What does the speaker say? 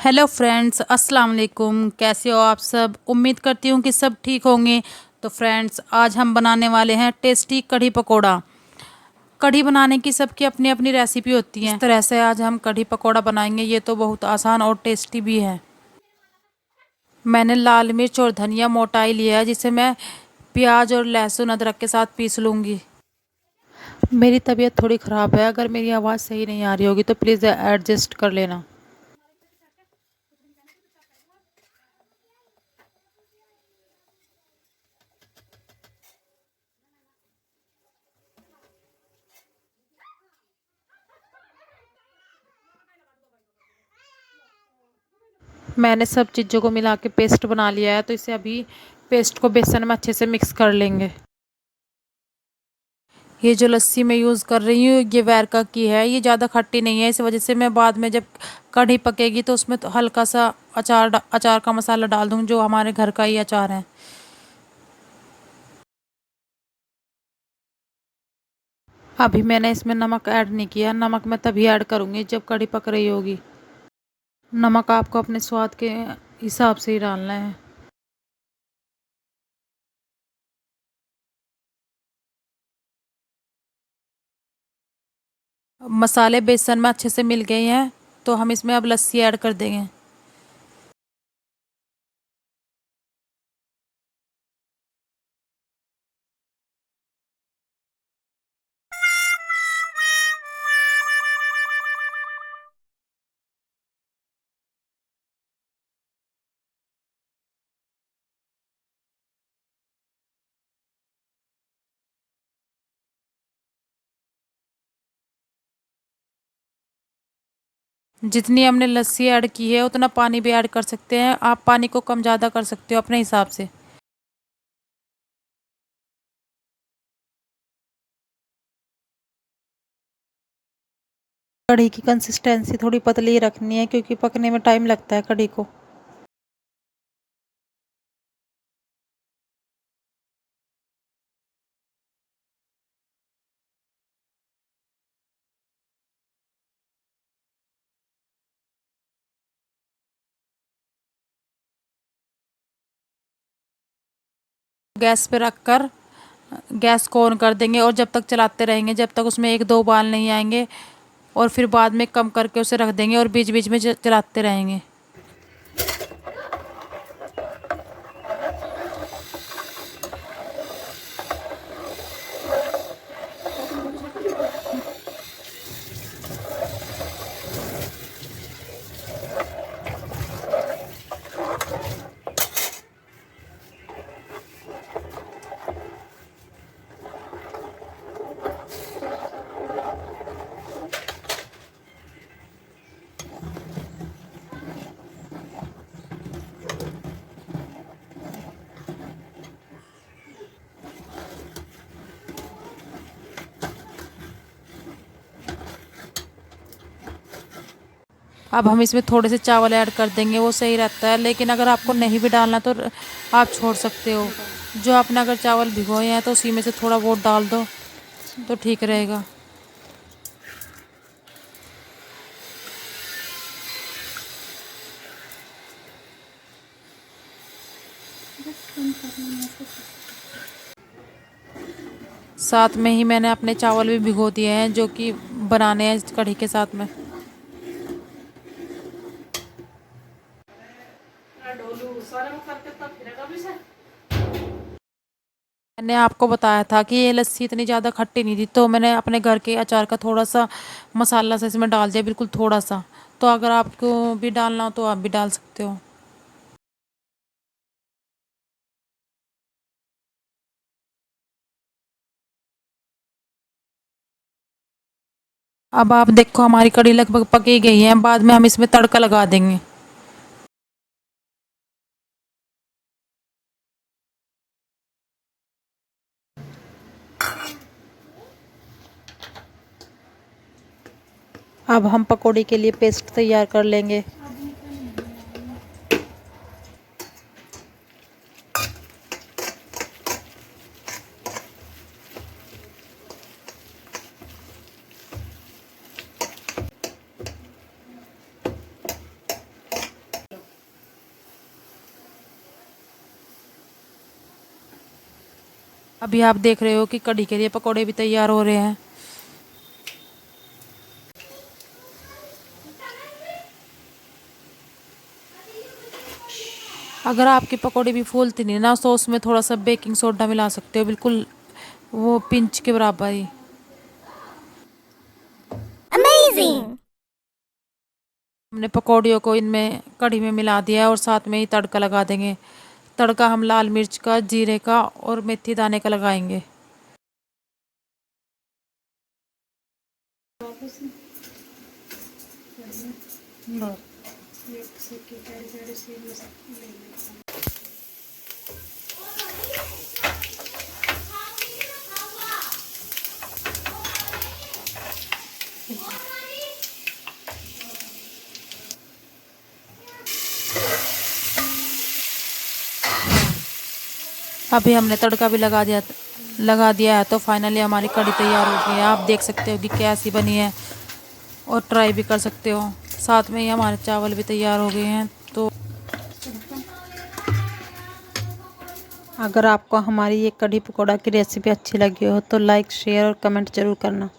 Hello friends, अस्सलाम वालेकुम। कैसे हो आप सब? उम्मीद करती हूँ कि सब ठीक होंगे। तो फ्रेंड्स, आज हम बनाने वाले हैं टेस्टी कढ़ी पकोड़ा। कढ़ी बनाने की सबकी अपनी अपनी रेसिपी होती है। इस तरह से आज हम कढ़ी पकोड़ा बनाएंगे। ये तो बहुत आसान और टेस्टी भी है। मैंने लाल मिर्च और धनिया मोटाई लिया है, जिसे मैं प्याज और लहसुन अदरक के साथ पीस लूँगी। मेरी तबीयत थोड़ी ख़राब है, अगर मेरी आवाज़ सही नहीं आ रही होगी तो प्लीज़ एडजस्ट कर लेना। मैंने सब चीज़ों को मिला के पेस्ट बना लिया है, तो इसे अभी पेस्ट को बेसन में अच्छे से मिक्स कर लेंगे। ये जो लस्सी मैं यूज़ कर रही हूँ, ये वैरका की है। ये ज़्यादा खट्टी नहीं है, इस वजह से मैं बाद में जब कढ़ी पकेगी तो उसमें तो हल्का सा अचार का मसाला डाल दूँ, जो हमारे घर का ही अचार है। अभी मैंने इसमें नमक ऐड नहीं किया। नमक मैं तभी ऐड करूँगी जब कढ़ी पक रही होगी। नमक आपको अपने स्वाद के हिसाब से ही डालना है। मसाले बेसन में अच्छे से मिल गए हैं, तो हम इसमें अब लस्सी ऐड कर देंगे। जितनी हमने लस्सी ऐड की है उतना पानी भी ऐड कर सकते हैं। आप पानी को कम ज़्यादा कर सकते हो अपने हिसाब से। कढ़ी की कंसिस्टेंसी थोड़ी पतली रखनी है, क्योंकि पकने में टाइम लगता है कढ़ी को। गैस पे रखकर गैस को ऑन कर देंगे और जब तक चलाते रहेंगे जब तक उसमें एक दो उबाल नहीं आएंगे, और फिर बाद में कम करके उसे रख देंगे और बीच बीच में चलाते रहेंगे। अब हम इसमें थोड़े से चावल ऐड कर देंगे, वो सही रहता है। लेकिन अगर आपको नहीं भी डालना तो आप छोड़ सकते हो। जो आपने अगर चावल भिगोए हैं तो उसी में से थोड़ा बहुत डाल दो तो ठीक रहेगा। साथ में ही मैंने अपने चावल भी भिगो दिए हैं, जो कि बनाने हैं इस कढ़ी के साथ में। मैंने आपको बताया था कि ये लस्सी इतनी ज़्यादा खट्टी नहीं थी, तो मैंने अपने घर के अचार का थोड़ा सा मसाला सा इसमें डाल दिया, बिल्कुल थोड़ा सा। तो अगर आपको भी डालना हो तो आप भी डाल सकते हो। अब आप देखो, हमारी कढ़ी लगभग पक ही गई है। बाद में हम इसमें तड़का लगा देंगे। अब हम पकौड़ी के लिए पेस्ट तैयार कर लेंगे। अभी आप देख रहे हो कि कढ़ी के लिए पकोड़े भी तैयार हो रहे हैं। अगर आपके पकोड़े भी फूलते नहीं ना तो उसमें थोड़ा सा बेकिंग सोडा मिला सकते हो, बिल्कुल वो पिंच के बराबर ही। Amazing! हमने पकौड़ियों को इनमें कढ़ी में मिला दिया है और साथ में ही तड़का लगा देंगे। तड़का हम लाल मिर्च का, जीरे का और मेथी दाने का लगाएंगे। अभी हमने तड़का भी लगा दिया है तो फाइनली हमारी कढ़ी तैयार हो गई है। आप देख सकते हो कि कैसी बनी है और ट्राई भी कर सकते हो। साथ में ही हमारे चावल भी तैयार हो गए हैं। तो अगर आपको हमारी ये कढ़ी पकौड़ा की रेसिपी अच्छी लगी हो तो लाइक, शेयर और कमेंट ज़रूर करना।